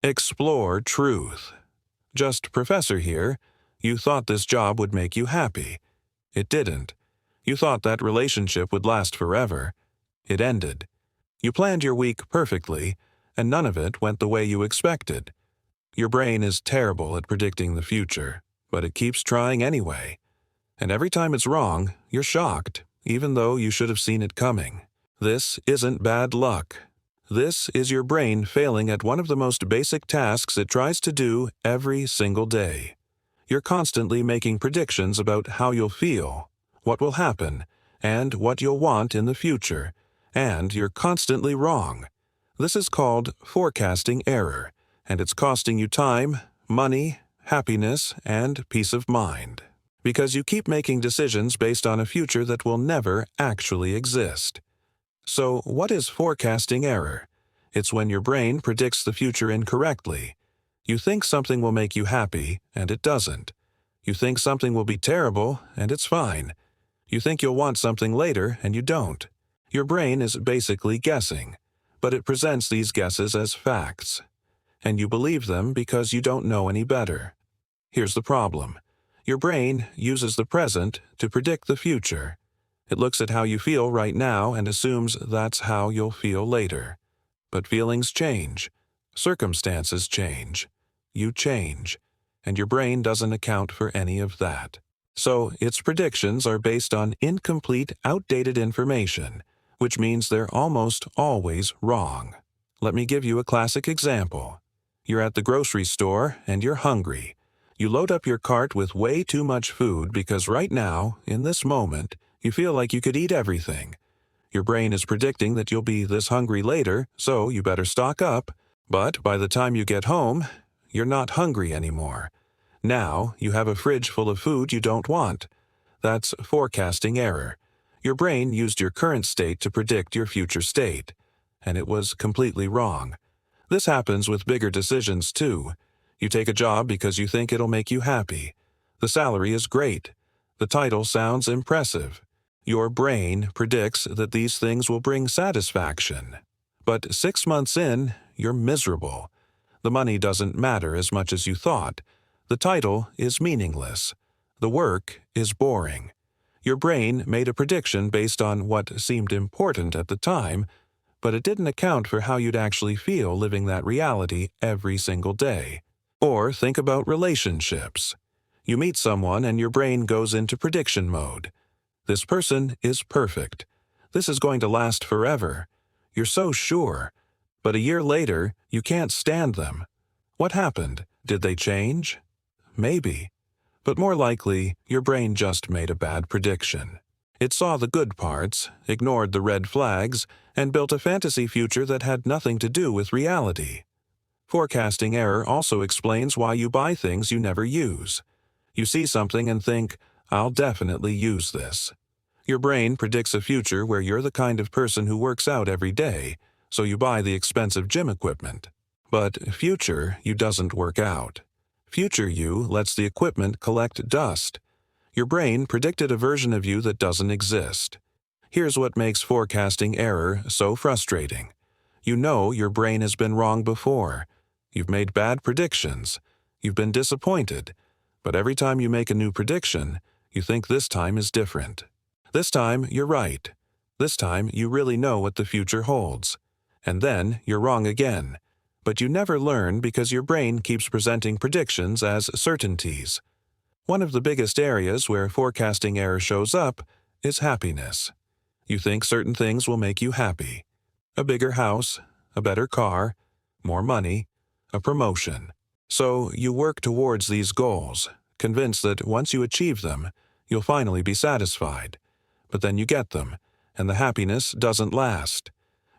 Explore truth. JustProfessor here. You thought this job would make you happy. It didn't. You thought that relationship would last forever. It ended. You planned your week perfectly, and none of it went the way you expected. Your brain is terrible at predicting the future, but it keeps trying anyway. And every time it's wrong, you're shocked, even though you should have seen it coming. This isn't bad luck. This is your brain failing at one of the most basic tasks it tries to do every single day. You're constantly making predictions about how you'll feel, what will happen, and what you'll want in the future, and you're constantly wrong. This is called forecasting error, and it's costing you time, money, happiness, and peace of mind. Because you keep making decisions based on a future that will never actually exist. So, what is forecasting error? It's when your brain predicts the future incorrectly. You think something will make you happy, and it doesn't. You think something will be terrible, and it's fine. You think you'll want something later, and you don't. Your brain is basically guessing, but it presents these guesses as facts. And you believe them because you don't know any better. Here's the problem. Your brain uses the present to predict the future. It looks at how you feel right now and assumes that's how you'll feel later. But feelings change. Circumstances change. You change. And your brain doesn't account for any of that. So, its predictions are based on incomplete, outdated information, which means they're almost always wrong. Let me give you a classic example. You're at the grocery store and you're hungry. You load up your cart with way too much food because right now, in this moment, you feel like you could eat everything. Your brain is predicting that you'll be this hungry later, so you better stock up. But by the time you get home, you're not hungry anymore. Now, you have a fridge full of food you don't want. That's forecasting error. Your brain used your current state to predict your future state, and it was completely wrong. This happens with bigger decisions, too. You take a job because you think it'll make you happy. The salary is great. The title sounds impressive. Your brain predicts that these things will bring satisfaction. But 6 months in, you're miserable. The money doesn't matter as much as you thought. The title is meaningless. The work is boring. Your brain made a prediction based on what seemed important at the time, but it didn't account for how you'd actually feel living that reality every single day. Or think about relationships. You meet someone and your brain goes into prediction mode. This person is perfect. This is going to last forever. You're so sure. But a year later, you can't stand them. What happened? Did they change? Maybe. But more likely, your brain just made a bad prediction. It saw the good parts, ignored the red flags, and built a fantasy future that had nothing to do with reality. Forecasting error also explains why you buy things you never use. You see something and think, I'll definitely use this. Your brain predicts a future where you're the kind of person who works out every day, so you buy the expensive gym equipment. But future you doesn't work out. Future you lets the equipment collect dust. Your brain predicted a version of you that doesn't exist. Here's what makes forecasting error so frustrating. You know your brain has been wrong before. You've made bad predictions. You've been disappointed. But every time you make a new prediction, you think this time is different. This time you're right. This time you really know what the future holds. And then you're wrong again. But you never learn because your brain keeps presenting predictions as certainties. One of the biggest areas where forecasting error shows up is happiness. You think certain things will make you happy. A bigger house, a better car, more money, a promotion. So you work towards these goals, convinced that once you achieve them, you'll finally be satisfied. But then you get them, and the happiness doesn't last.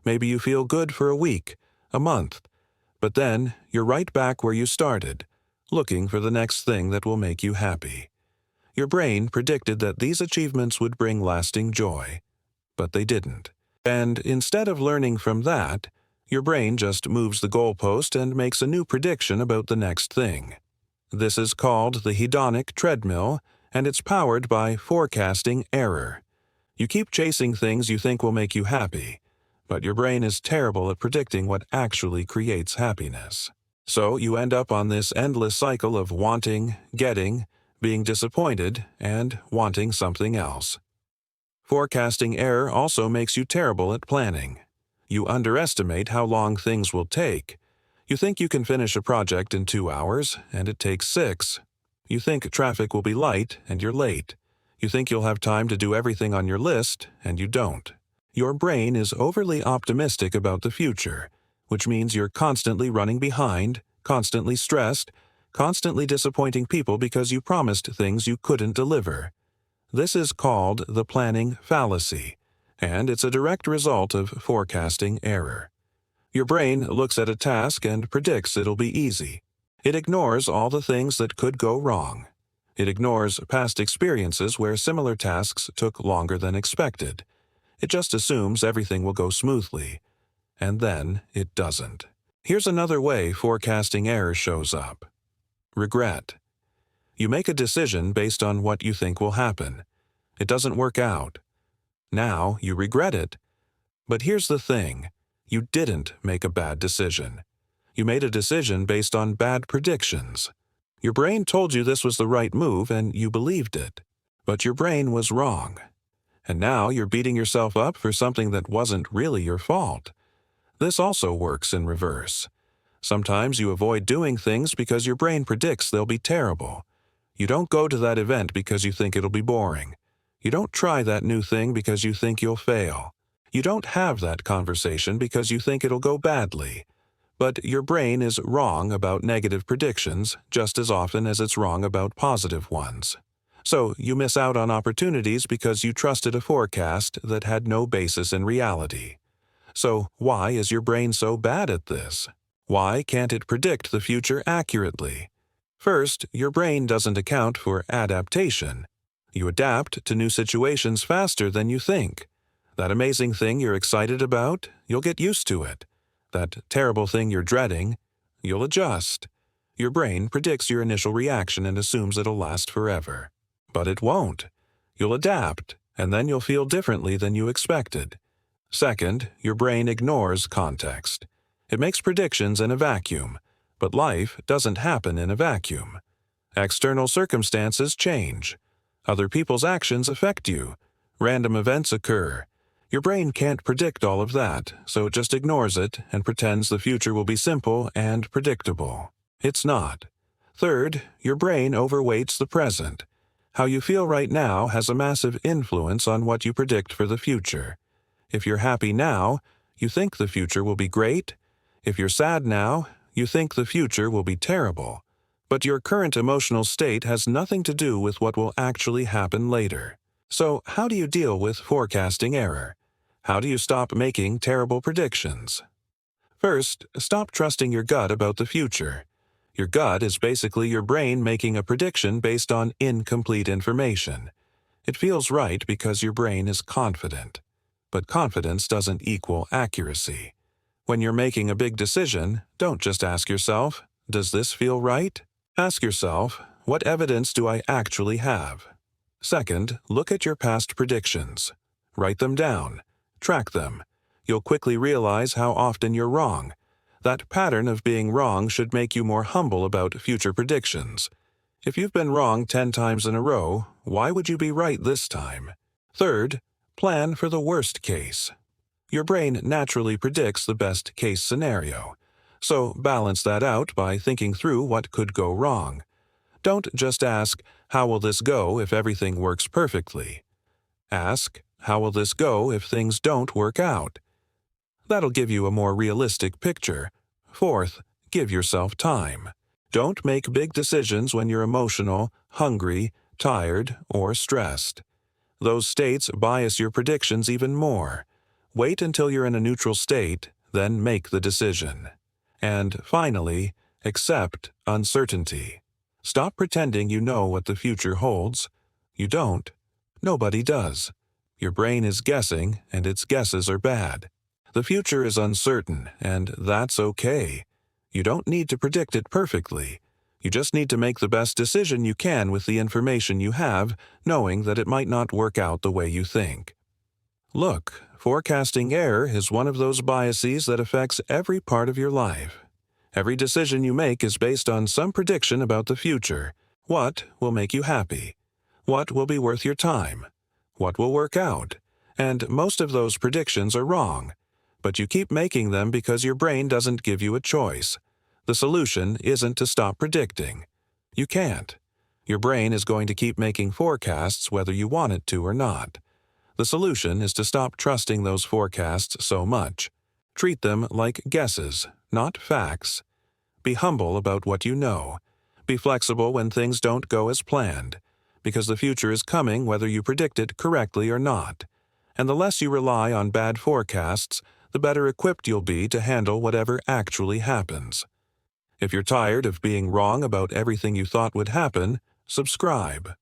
Maybe you feel good for a week, a month, but then you're right back where you started, looking for the next thing that will make you happy. Your brain predicted that these achievements would bring lasting joy, but they didn't. And instead of learning from that, your brain just moves the goalpost and makes a new prediction about the next thing. This is called the hedonic treadmill, and it's powered by forecasting error. You keep chasing things you think will make you happy, but your brain is terrible at predicting what actually creates happiness. So you end up on this endless cycle of wanting, getting, being disappointed, and wanting something else. Forecasting error also makes you terrible at planning. You underestimate how long things will take. You think you can finish a project in 2 hours, and it takes 6. You think traffic will be light, and you're late. You think you'll have time to do everything on your list, and you don't. Your brain is overly optimistic about the future, which means you're constantly running behind, constantly stressed, constantly disappointing people because you promised things you couldn't deliver. This is called the planning fallacy, and it's a direct result of forecasting error. Your brain looks at a task and predicts it'll be easy. It ignores all the things that could go wrong. It ignores past experiences where similar tasks took longer than expected. It just assumes everything will go smoothly. And then it doesn't. Here's another way forecasting error shows up. Regret. You make a decision based on what you think will happen. It doesn't work out. Now you regret it. But here's the thing. You didn't make a bad decision. You made a decision based on bad predictions. Your brain told you this was the right move and you believed it. But your brain was wrong. And now you're beating yourself up for something that wasn't really your fault. This also works in reverse. Sometimes you avoid doing things because your brain predicts they'll be terrible. You don't go to that event because you think it'll be boring. You don't try that new thing because you think you'll fail. You don't have that conversation because you think it'll go badly. But your brain is wrong about negative predictions just as often as it's wrong about positive ones. So you miss out on opportunities because you trusted a forecast that had no basis in reality. So why is your brain so bad at this? Why can't it predict the future accurately? First, your brain doesn't account for adaptation. You adapt to new situations faster than you think. That amazing thing you're excited about, you'll get used to it. That terrible thing you're dreading, you'll adjust. Your brain predicts your initial reaction and assumes it'll last forever. But it won't. You'll adapt, and then you'll feel differently than you expected. Second, your brain ignores context. It makes predictions in a vacuum, but life doesn't happen in a vacuum. External circumstances change. Other people's actions affect you. Random events occur. Your brain can't predict all of that, so it just ignores it and pretends the future will be simple and predictable. It's not. Third, your brain overweights the present. How you feel right now has a massive influence on what you predict for the future. If you're happy now, you think the future will be great. If you're sad now, you think the future will be terrible. But your current emotional state has nothing to do with what will actually happen later. So how do you deal with forecasting error? How do you stop making terrible predictions? First, stop trusting your gut about the future. Your gut is basically your brain making a prediction based on incomplete information. It feels right because your brain is confident. But confidence doesn't equal accuracy. When you're making a big decision, don't just ask yourself, does this feel right? Ask yourself, what evidence do I actually have? Second, look at your past predictions. Write them down. Track them. You'll quickly realize how often you're wrong. That pattern of being wrong should make you more humble about future predictions. If you've been wrong 10 times in a row, why would you be right this time? Third, plan for the worst case. Your brain naturally predicts the best case scenario. So balance that out by thinking through what could go wrong. Don't just ask, how will this go if everything works perfectly? Ask, how will this go if things don't work out? That'll give you a more realistic picture. Fourth, give yourself time. Don't make big decisions when you're emotional, hungry, tired, or stressed. Those states bias your predictions even more. Wait until you're in a neutral state, then make the decision. And finally, accept uncertainty. Stop pretending you know what the future holds. You don't. Nobody does. Your brain is guessing, and its guesses are bad. The future is uncertain, and that's okay. You don't need to predict it perfectly. You just need to make the best decision you can with the information you have, knowing that it might not work out the way you think. Look, forecasting error is one of those biases that affects every part of your life. Every decision you make is based on some prediction about the future. What will make you happy? What will be worth your time? What will work out? And most of those predictions are wrong. But you keep making them because your brain doesn't give you a choice. The solution isn't to stop predicting. You can't. Your brain is going to keep making forecasts whether you want it to or not. The solution is to stop trusting those forecasts so much. Treat them like guesses, not facts. Be humble about what you know. Be flexible when things don't go as planned, because the future is coming whether you predict it correctly or not. And the less you rely on bad forecasts, the better equipped you'll be to handle whatever actually happens. If you're tired of being wrong about everything you thought would happen, subscribe.